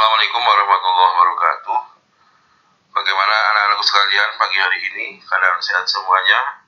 Assalamualaikum warahmatullahi wabarakatuh. Bagaimana anak-anakku sekalian pagi hari ini? Keadaan sehat semuanya?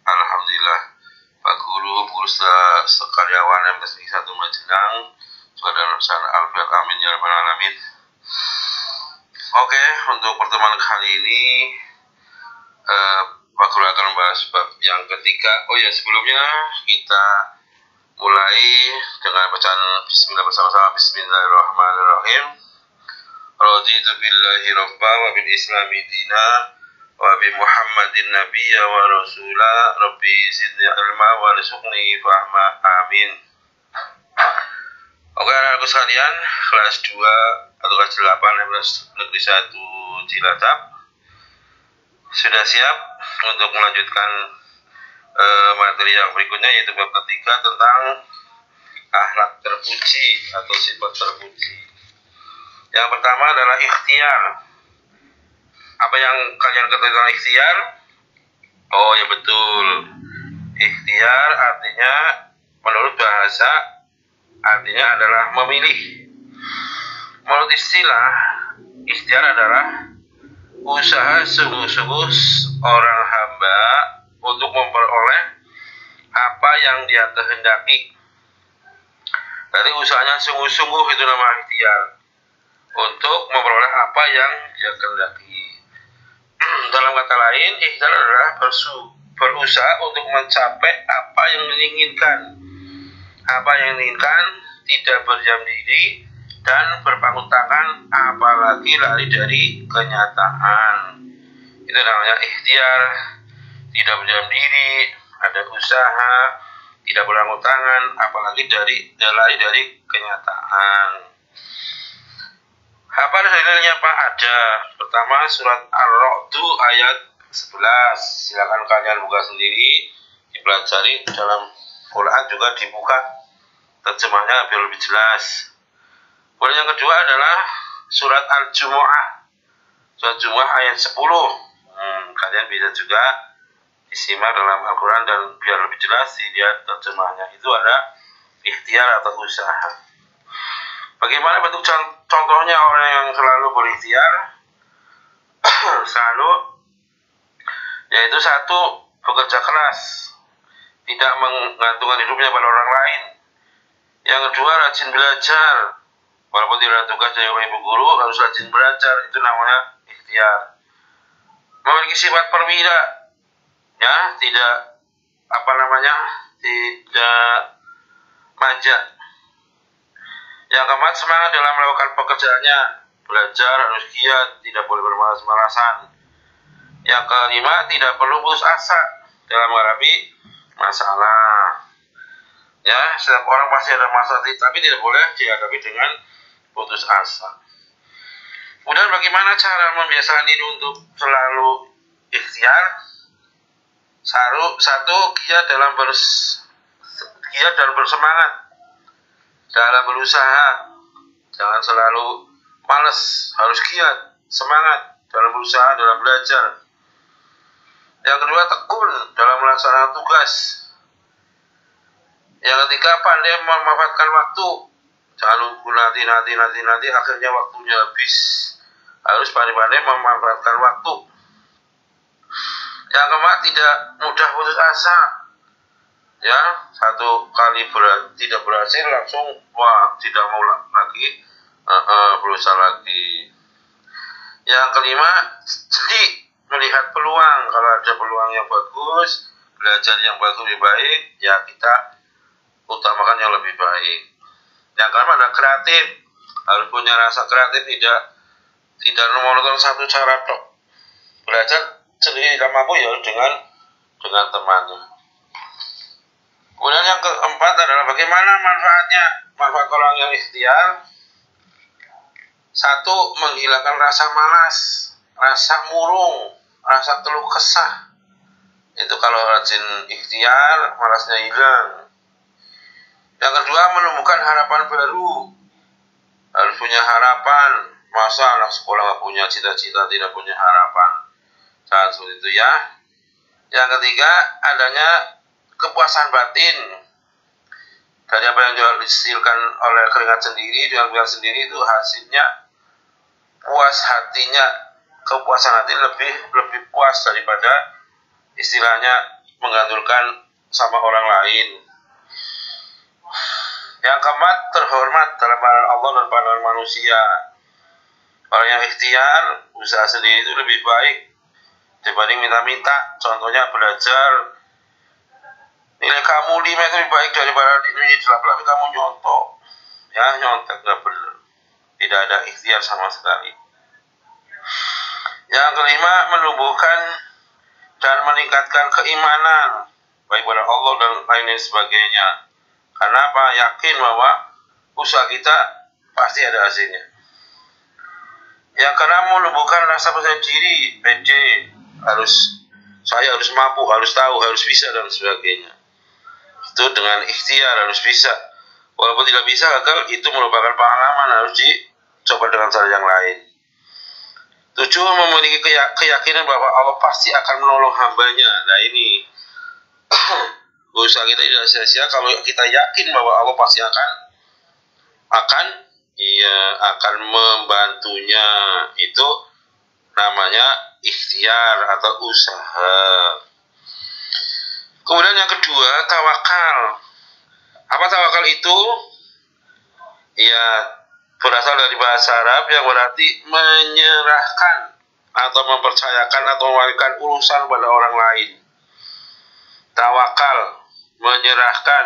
Alhamdulillah. Pak Guru, Bu Guru sekaryawan MTSI 1 Majenang, saudara Nusan Alfred, amin ya rabbal alamin. Oke, untuk pertemuan kali ini Pak Guru akan membahas bab yang ketiga. Oh ya, sebelumnya kita mulai dengan bacaan bismillah bersama-sama. Bismillahirrahmanirrahim. Raditu billahi rabba wa bil islami dina wa bi muhammadin nabiyya wa rasula rabbi zidni ilma wa rizukni fahma amin. Oke anak-anakku sekalian, kelas 2 atau kelas 8 negeri 1 Cilacap sudah siap untuk melanjutkan materi yang berikutnya, yaitu bab ketiga tentang akhlak terpuji atau sifat terpuji. Yang pertama adalah ikhtiar. Apa yang kalian ketahui tentang ikhtiar? Oh ya betul. Ikhtiar artinya menurut bahasa artinya adalah memilih. Menurut istilah, ikhtiar adalah usaha sungguh-sungguh orang hamba untuk memperoleh apa yang dia kehendaki. Jadi usahanya sungguh-sungguh, itu nama ikhtiar, untuk memperoleh apa yang dia kehendaki. Dalam kata lain, ikhtiar adalah berusaha untuk mencapai apa yang diinginkan. Apa yang diinginkan, tidak berdiam diri dan berpangku tangan, apalagi lari dari kenyataan. Itu namanya ikhtiar. Tidak berdiam diri, ada usaha, tidak berpangku tangan, apalagi lari dari kenyataan. Apa dalilnya Pak? Ada. Pertama, surat Ar-Ra'd ayat 11. Silakan kalian buka sendiri, dipelajari dalam Quran, juga dibuka terjemahnya biar lebih jelas. Kemudian yang kedua adalah surat Al-Jumu'ah. Surat Jumu'ah ayat 10. Kalian bisa juga disimak dalam Al-Quran dan biar lebih jelas dilihat terjemahnya. Itu ada ikhtiar atau usaha. Bagaimana bentuk contohnya orang yang selalu berikhtiar? Selalu, yaitu satu, bekerja keras, tidak menggantungkan hidupnya pada orang lain. Yang kedua, rajin belajar, walaupun tidak ada tugas dari ibu guru, harus rajin belajar, itu namanya ikhtiar. Memiliki sifat perwira, ya, tidak tidak manja. Yang keempat, semangat dalam melakukan pekerjaannya, belajar harus giat, tidak boleh bermalas-malasan. Yang kelima, tidak perlu putus asa dalam menghadapi masalah. Ya, setiap orang pasti ada masalah, tapi tidak boleh dihadapi dengan putus asa. Kemudian bagaimana cara membiasakan diri untuk selalu ikhtiar? Satu, giat dalam bersemangat dalam berusaha. Jangan selalu malas, harus giat, semangat dalam berusaha, dalam belajar. Yang kedua, tekun dalam melaksanakan tugas. Yang ketiga, pandai memanfaatkan waktu. Jangan nunggu nanti, akhirnya waktunya habis. Harus pandai-pandai memanfaatkan waktu. Yang keempat, tidak mudah putus asa. Ya, satu kali tidak berhasil langsung tidak mau lagi, berusaha lagi. Yang kelima, jeli melihat peluang. Kalau ada peluang yang bagus, belajar yang bagus lebih baik, ya kita utamakan yang lebih baik. Yang keenam ada kreatif, harus punya rasa kreatif, tidak monoton satu cara tok. Belajar sendiri tidak mampu, ya dengan temannya. Kemudian yang keempat adalah bagaimana manfaat orang yang ikhtiar. Satu, menghilangkan rasa malas, rasa murung, rasa keluh kesah. Itu kalau rajin ikhtiar, malasnya hilang. Yang kedua, menumbuhkan harapan baru. Harus punya harapan. Masa anak sekolah nggak punya cita-cita, tidak punya harapan? Jangan seperti itu ya. Yang ketiga, adanya kepuasan batin dari apa yang dihasilkan oleh keringat sendiri, dengan keringat sendiri, itu hasilnya puas hatinya, kepuasan hati lebih puas daripada istilahnya menggantungkan sama orang lain. Yang keempat, terhormat dalam pandangan Allah dan pandangan manusia. Orang yang ikhtiar, usaha sendiri itu lebih baik dibanding minta-minta. Contohnya belajar, nilai kamu 5 itu lebih baik daripada nilai 8, tapi kamu nyontok. Ya, nyontek nggak benar. Tidak ada ikhtiar sama sekali. Yang kelima, menumbuhkan dan meningkatkan keimanan baik pada Allah dan lain sebagainya. Karena apa? Yakin bahwa usaha kita pasti ada hasilnya. Yang keenam, menumbuhkan rasa percaya diri, pede, saya harus mampu, harus tahu, harus bisa dan sebagainya. Itu dengan ikhtiar harus bisa. Walaupun tidak bisa gagal, itu merupakan pengalaman, harus dicoba dengan cara yang lain. 7, memiliki keyakinan bahwa Allah pasti akan menolong hambanya. Nah ini usaha kita tidak sia-sia kalau kita yakin bahwa Allah pasti akan membantunya. Itu namanya ikhtiar atau usaha. Kemudian yang kedua, tawakal. Apa tawakal itu? Ya, berasal dari bahasa Arab yang berarti menyerahkan atau mempercayakan atau mewakilkan urusan pada orang lain. Tawakal, menyerahkan,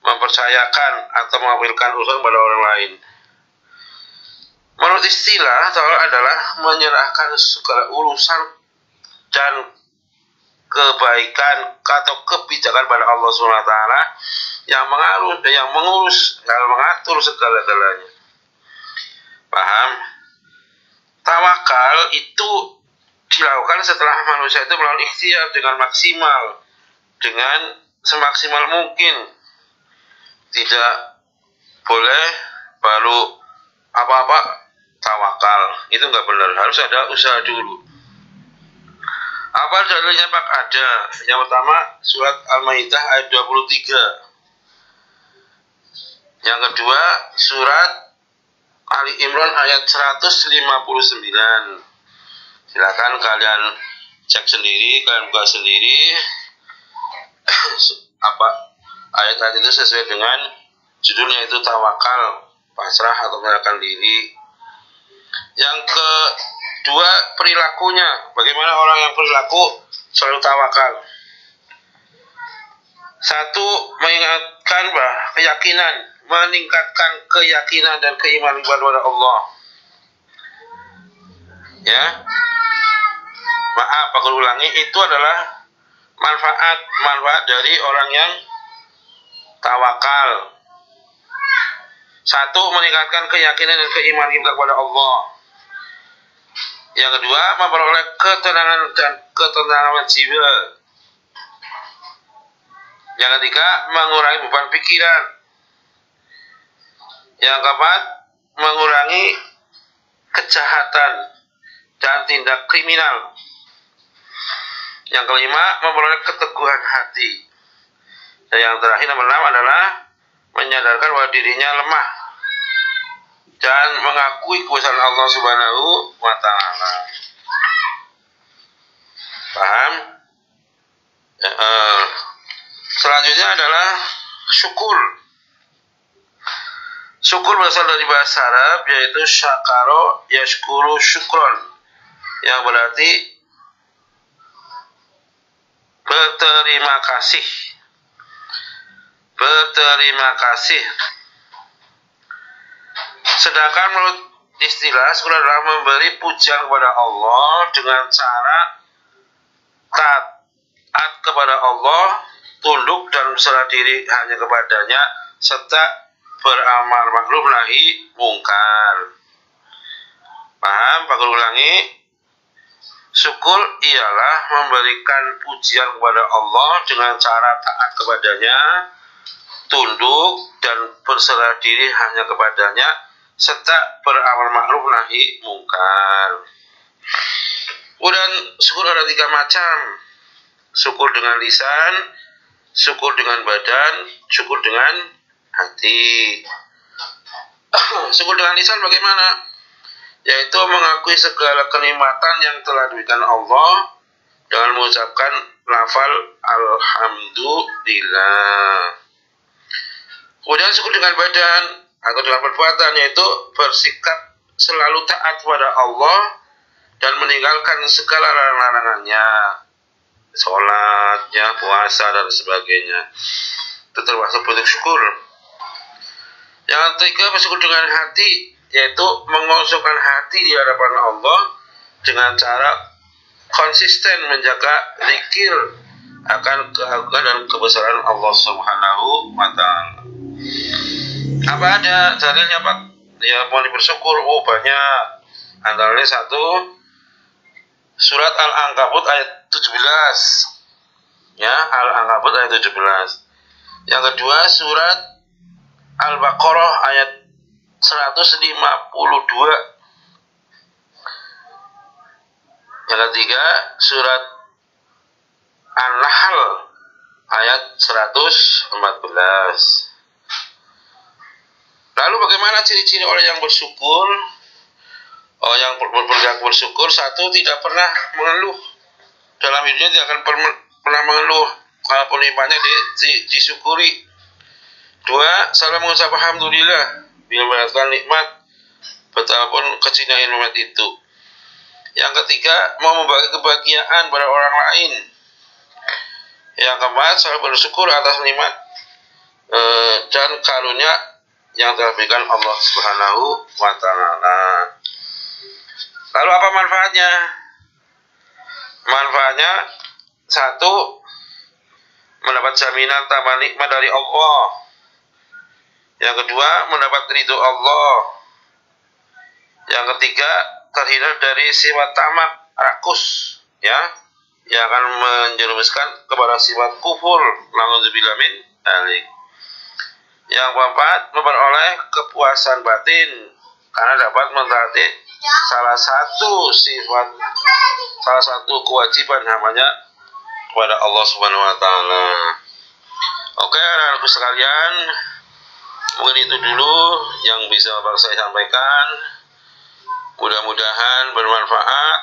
mempercayakan atau mewakilkan urusan pada orang lain. Menurut istilah, tawakal adalah menyerahkan segala urusan dan kebaikan atau kebijakan pada Allah SWT yang mengurus dan mengatur segala-galanya. Paham? Tawakal itu dilakukan setelah manusia itu melalui ikhtiar dengan maksimal, dengan semaksimal mungkin. Tidak boleh baru apa-apa tawakal, itu nggak benar. Harus ada usaha dulu. Apa dalilnya Pak? Ada. Yang pertama, surat Al-Maidah ayat 23. Yang kedua, surat Ali Imran ayat 159. Silakan kalian cek sendiri, kalian buka sendiri apa ayat-ayat itu sesuai dengan judulnya, itu tawakal, pasrah atau menyerahkan diri. Yang kedua, perilakunya. Bagaimana orang yang perilaku selalu tawakal? 1, mengingatkan keyakinan, meningkatkan keyakinan dan keimanan kepada Allah. Ya, maaf, aku ulangi, itu adalah manfaat dari orang yang tawakal. 1, meningkatkan keyakinan dan keimanan kita kepada Allah. Yang kedua, memperoleh ketenangan dan ketenangan jiwa. Yang ketiga, mengurangi beban pikiran. Yang keempat, mengurangi kejahatan dan tindak kriminal. Yang kelima, memperoleh keteguhan hati. Dan yang terakhir, nomor 6 adalah menyadarkan bahwa dirinya lemah dan mengakui kuasa Allah Subhanahu wa Ta'ala. Paham? Selanjutnya adalah syukur. Syukur berasal dari bahasa Arab, yaitu syakaro yashkuru syukron, yang berarti berterima kasih. Berterima kasih. Sedangkan menurut istilah, syukur adalah memberi pujian kepada Allah dengan cara taat kepada Allah, tunduk dan berserah diri hanya kepadanya, serta beramal ma'ruf nahi mungkar. Paham? Pak ulangi. Syukur ialah memberikan pujian kepada Allah dengan cara taat kepadanya, tunduk dan berserah diri hanya kepadanya, serta beramal ma'ruf nahi mungkar. Kemudian syukur ada 3 macam. Syukur dengan lisan, syukur dengan badan, syukur dengan hati. Syukur dengan lisan bagaimana? yaitu mengakui segala kenikmatan yang telah diberikan Allah dengan mengucapkan lafal alhamdulillah. Kemudian syukur dengan badan atau dengan perbuatan, yaitu bersikap selalu taat kepada Allah dan meninggalkan segala larangan-larangannya, sholatnya, puasa dan sebagainya. Itu termasuk bentuk syukur. Yang ketiga, bersyukur dengan hati, yaitu mengosongkan hati di hadapan Allah dengan cara konsisten menjaga zikir akan keagungan dan kebesaran Allah Subhanahu wa Ta'ala. Apa ada dalilnya Pak? Ya mau bersyukur, banyak. Antaranya satu, surat Al-Ankabut ayat 17. Ya, Al-Ankabut ayat 17. Yang kedua, surat Al-Baqarah ayat 152. Yang ketiga, surat An-Nahl ayat 114. Lalu bagaimana ciri-ciri orang yang bersyukur? Orang yang bersyukur, satu, tidak pernah mengeluh. Dalam hidupnya tidak akan pernah mengeluh. Kalaupun nikmatnya disyukuri. Dua, selalu mengucap alhamdulillah bila mendapatkan nikmat, betapapun kecilnya nikmat itu. Yang ketiga, mau membagi kebahagiaan pada orang lain. Yang keempat, selalu bersyukur atas nikmat dan karunia yang telah diberikan Allah Subhanahu wa Ta'ala. Lalu apa manfaatnya? Manfaatnya satu, mendapat jaminan tambah nikmat dari Allah. Yang kedua, mendapat ridho Allah. Yang ketiga, terhindar dari sifat tamak, rakus, ya, yang akan menjerumuskan kepada sifat kufur. Na'udzubillah min dzalik. Yang keempat, memperoleh kepuasan batin karena dapat mentaati salah satu kewajiban hambanya kepada Allah Subhanahu wa Ta'ala. Oke, anak-anakku sekalian, mungkin itu dulu yang bisa saya sampaikan. Mudah-mudahan bermanfaat.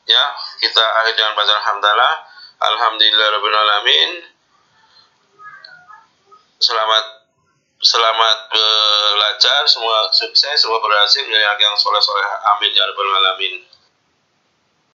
Ya, kita akhir dengan baca alhamdulillah. Alhamdulillahirabbil alamin. Selamat belajar, semua sukses, semua berhasil, yang soleh-soleh, amin ya rabbal alamin.